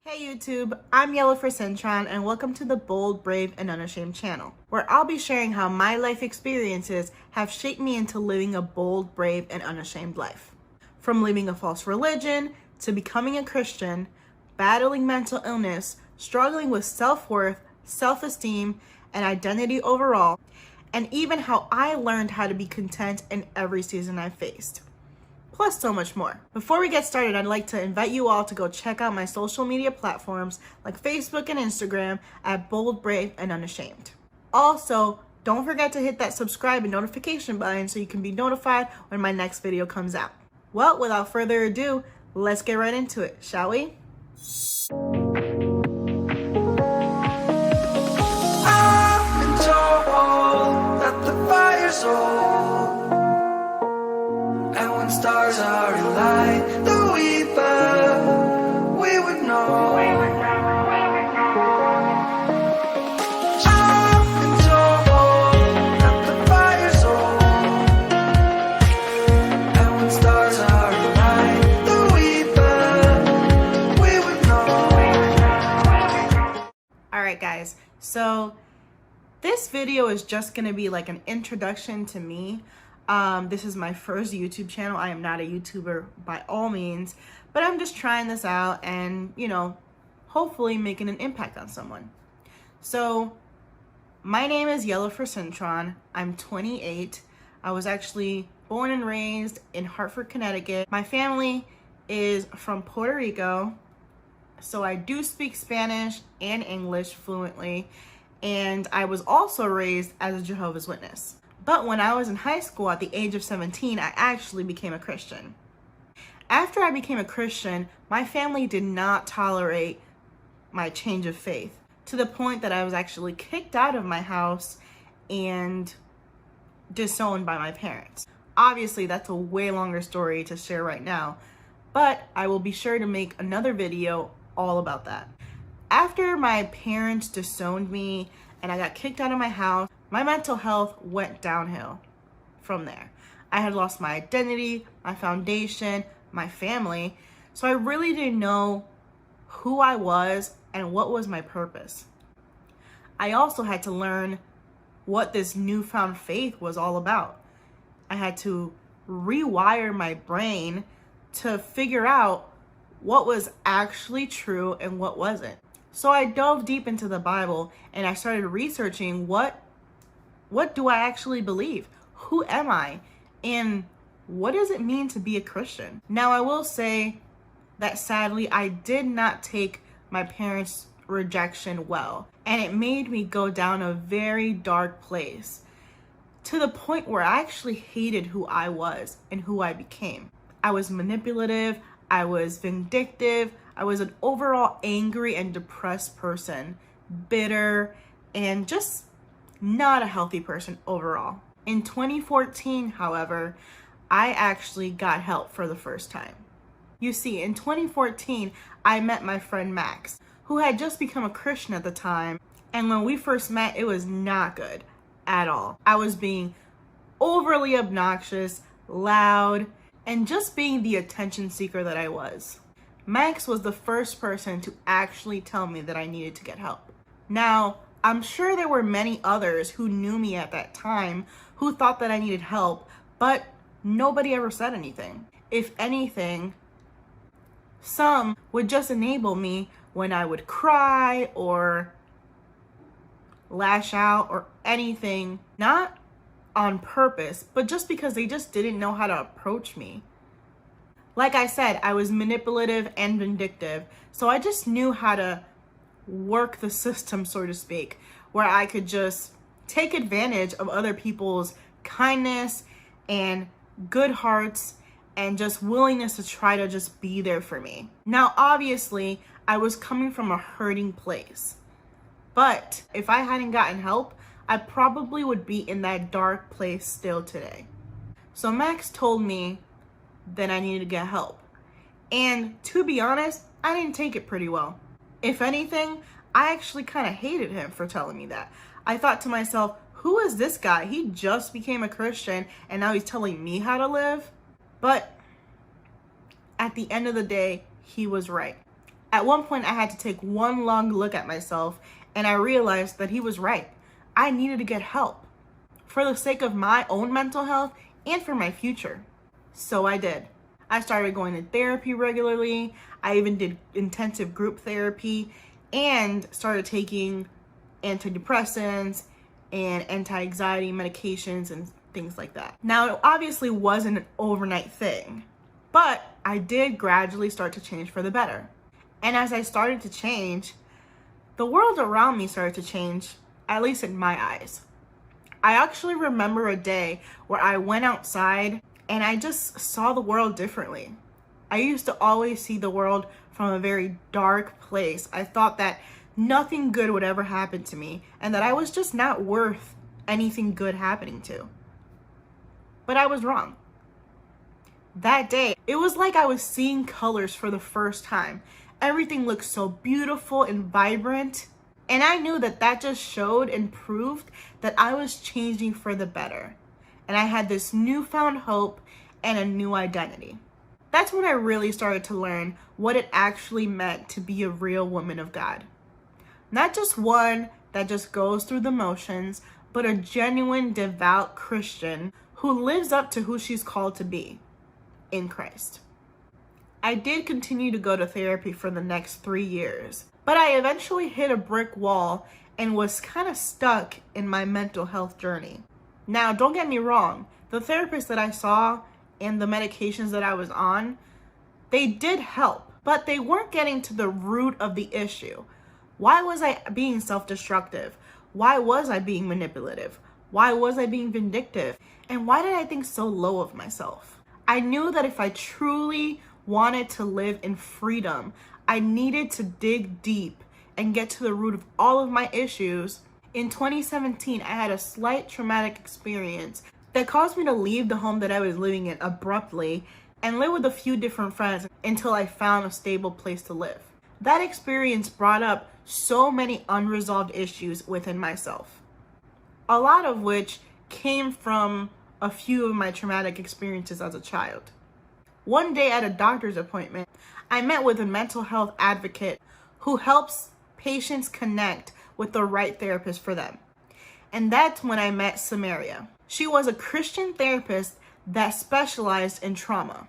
Hey YouTube, I'm Yellow for Centron and welcome to the Bold, Brave, and Unashamed channel, where I'll be sharing how my life experiences have shaped me into living a bold, brave, and unashamed life. From leaving a false religion, to becoming a Christian, battling mental illness, struggling with self-worth, self-esteem, and identity overall, and even how I learned how to be content in every season I faced. Plus so much more. Before we get started, I'd like to invite you all to go check out my social media platforms like Facebook and Instagram at Bold, Brave, and Unashamed. Also, don't forget to hit that subscribe and notification button so you can be notified when my next video comes out. Well, without further ado, let's get right into it, shall we? I've been told that the fire's old, and when stars are in light that we burn, we would know. I've been told that the fire's old, and when stars are in light that we burn, we would know. Alright guys, so this video is just gonna be like an introduction to me. This is my first YouTube channel. I am not a YouTuber by all means, but I'm just trying this out and, hopefully making an impact on someone. So my name is Yellow for Centron. I'm 28. I was actually born and raised in Hartford, Connecticut. My family is from Puerto Rico, so I do speak Spanish and English fluently, and I was also raised as a Jehovah's Witness. But when I was in high school at the age of 17, I actually became a Christian. After I became a Christian, my family did not tolerate my change of faith, to the point that I was actually kicked out of my house and disowned by my parents. Obviously, that's a way longer story to share right now, but I will be sure to make another video all about that. After my parents disowned me and I got kicked out of my house, my mental health went downhill from there. I had lost my identity, my foundation, my family, so I really didn't know who I was and what was my purpose. I also had to learn what this newfound faith was all about. I had to rewire my brain to figure out what was actually true and what wasn't. So I dove deep into the Bible and I started researching what do I actually believe? Who am I? And what does it mean to be a Christian? Now, I will say that sadly, I did not take my parents' rejection well, and it made me go down a very dark place, to the point where I actually hated who I was and who I became. I was manipulative, I was vindictive, I was an overall angry and depressed person, bitter, and just not a healthy person overall. In 2014, however, I actually got help for the first time. You see, in 2014, I met my friend Max, who had just become a Christian at the time, and when we first met, it was not good at all. I was being overly obnoxious, loud, and just being the attention seeker that I was. Max was the first person to actually tell me that I needed to get help. Now, I'm sure there were many others who knew me at that time who thought that I needed help, but nobody ever said anything. If anything, some would just enable me when I would cry or lash out or anything, not on purpose, but just because they just didn't know how to approach me. Like I said, I was manipulative and vindictive, so I just knew how to work the system, so to speak, where I could just take advantage of other people's kindness and good hearts and just willingness to try to just be there for me. Now, obviously, I was coming from a hurting place, but if I hadn't gotten help, I probably would be in that dark place still today. So Max told me that I needed to get help, and to be honest, I didn't take it pretty well. If anything, I actually kind of hated him for telling me that. I thought to myself, who is this guy? He just became a Christian and now he's telling me how to live? But at the end of the day, he was right. At one point, I had to take one long look at myself, and I realized that he was right. I needed to get help for the sake of my own mental health and for my future. So I did. I started going to therapy regularly. I even did intensive group therapy and started taking antidepressants and anti-anxiety medications and things like that. Now, it obviously wasn't an overnight thing, but I did gradually start to change for the better. And as I started to change, the world around me started to change, at least in my eyes. I actually remember a day where I went outside and I just saw the world differently. I used to always see the world from a very dark place. I thought that nothing good would ever happen to me and that I was just not worth anything good happening to. But I was wrong. That day, it was like I was seeing colors for the first time. Everything looked so beautiful and vibrant. And I knew that that just showed and proved that I was changing for the better. And I had this newfound hope and a new identity. That's when I really started to learn what it actually meant to be a real woman of God. Not just one that just goes through the motions, but a genuine, devout Christian who lives up to who she's called to be in Christ. I did continue to go to therapy for the next 3 years, but I eventually hit a brick wall and was kind of stuck in my mental health journey. Now, don't get me wrong, the therapist that I saw and the medications that I was on, they did help, but they weren't getting to the root of the issue. Why was I being self-destructive? Why was I being manipulative? Why was I being vindictive? And why did I think so low of myself? I knew that if I truly wanted to live in freedom, I needed to dig deep and get to the root of all of my issues. In 2017, I had a slight traumatic experience that caused me to leave the home that I was living in abruptly and live with a few different friends until I found a stable place to live. That experience brought up so many unresolved issues within myself, a lot of which came from a few of my traumatic experiences as a child. One day at a doctor's appointment, I met with a mental health advocate who helps patients connect with the right therapist for them. And that's when I met Samaria. She was a Christian therapist that specialized in trauma.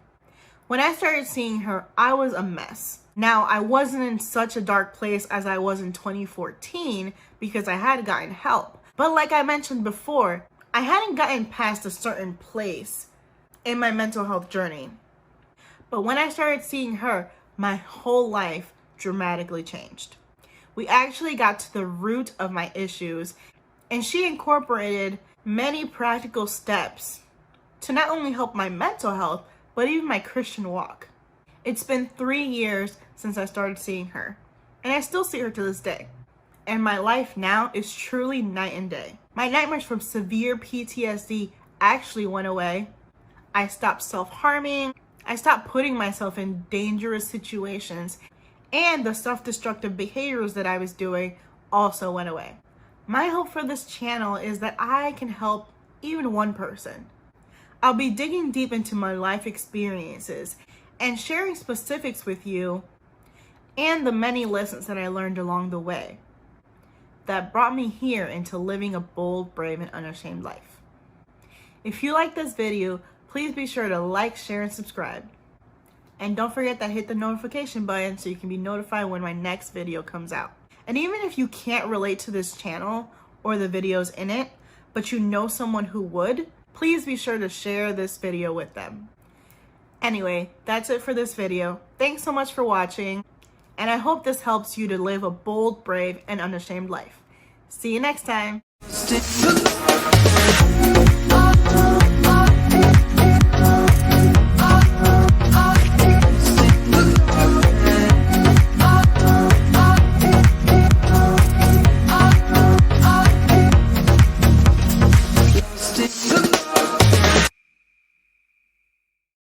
When I started seeing her, I was a mess. Now, I wasn't in such a dark place as I was in 2014 because I had gotten help. But like I mentioned before, I hadn't gotten past a certain place in my mental health journey. But when I started seeing her, my whole life dramatically changed. We actually got to the root of my issues, and she incorporated many practical steps to not only help my mental health, but even my Christian walk. It's been 3 years since I started seeing her, and I still see her to this day. And my life now is truly night and day. My nightmares from severe PTSD actually went away. I stopped self-harming. I stopped putting myself in dangerous situations, and the self-destructive behaviors that I was doing also went away. My hope for this channel is that I can help even one person. I'll be digging deep into my life experiences and sharing specifics with you and the many lessons that I learned along the way that brought me here into living a bold, brave, and unashamed life. If you like this video, please be sure to like, share, and subscribe. And don't forget to hit the notification button so you can be notified when my next video comes out. And even if you can't relate to this channel or the videos in it, but you know someone who would, please be sure to share this video with them. Anyway, that's it for this video. Thanks so much for watching, and I hope this helps you to live a bold, brave, and unashamed life. See you next time.